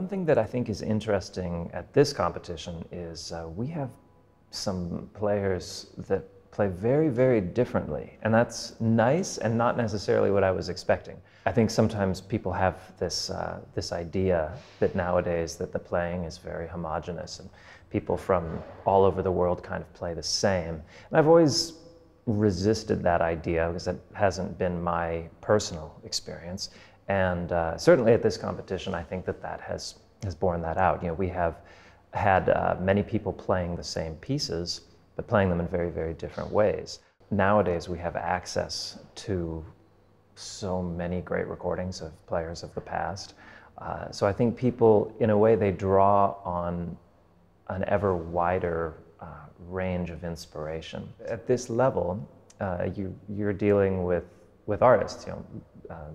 One thing that I think is interesting at this competition is we have some players that play very, very differently. And that's nice and not necessarily what I was expecting. I think sometimes people have this, this idea that nowadays that the playing is very homogeneous and people from all over the world kind of play the same. And I've always resisted that idea because it hasn't been my personal experience. And certainly at this competition, I think that that has borne that out. You know, we have had many people playing the same pieces, but playing them in very, very different ways. Nowadays, we have access to so many great recordings of players of the past. So I think people, in a way, they draw on an ever wider range of inspiration. At this level, you're dealing with artists, you know,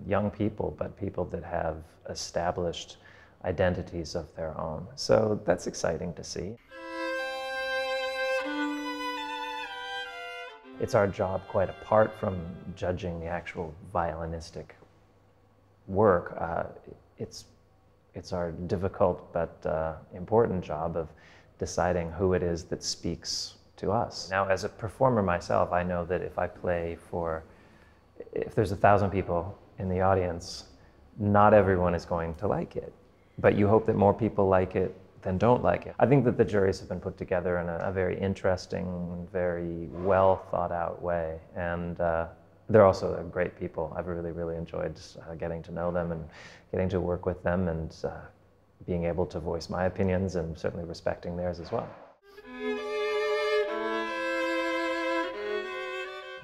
young people, but people that have established identities of their own. So that's exciting to see. It's our job, quite apart from judging the actual violinistic work, it's our difficult but important job of deciding who it is that speaks to us. Now, as a performer myself, I know that if I play if there's 1,000 people in the audience, not everyone is going to like it. But you hope that more people like it than don't like it. I think that the juries have been put together in a very interesting, very well thought out way. And they're also great people. I've really, really enjoyed getting to know them and getting to work with them and being able to voice my opinions and certainly respecting theirs as well.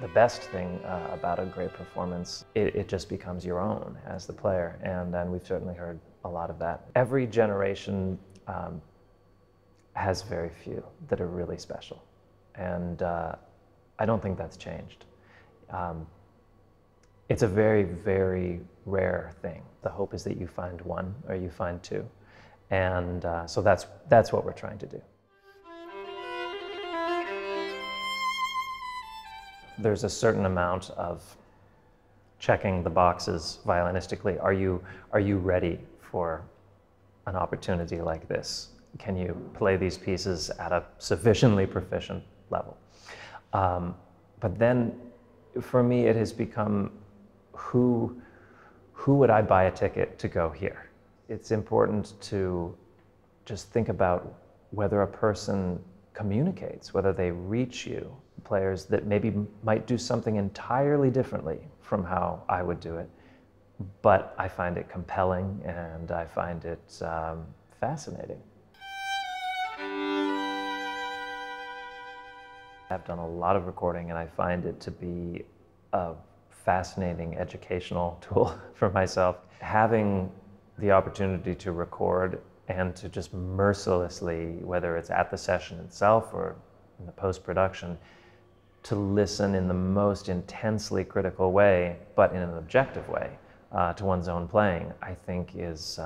The best thing about a great performance, it just becomes your own as the player, and we've certainly heard a lot of that. Every generation has very few that are really special, and I don't think that's changed. It's a very, very rare thing. The hope is that you find one or you find two, and so that's what we're trying to do. There's a certain amount of checking the boxes violinistically. Are you ready for an opportunity like this? Can you play these pieces at a sufficiently proficient level? But then, for me, it has become who would I buy a ticket to go here? It's important to just think about whether a person communicates, whether they reach you. Players that maybe might do something entirely differently from how I would do it, but I find it compelling and I find it fascinating. I've done a lot of recording and I find it to be a fascinating educational tool for myself. Having the opportunity to record and to just mercilessly, whether it's at the session itself or in the post-production, to listen in the most intensely critical way, but in an objective way, to one's own playing, I think is,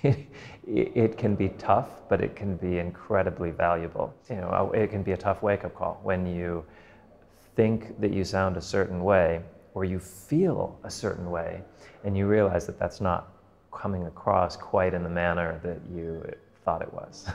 it can be tough, but it can be incredibly valuable. You know, it can be a tough wake-up call when you think that you sound a certain way, or you feel a certain way, and you realize that that's not coming across quite in the manner that you thought it was.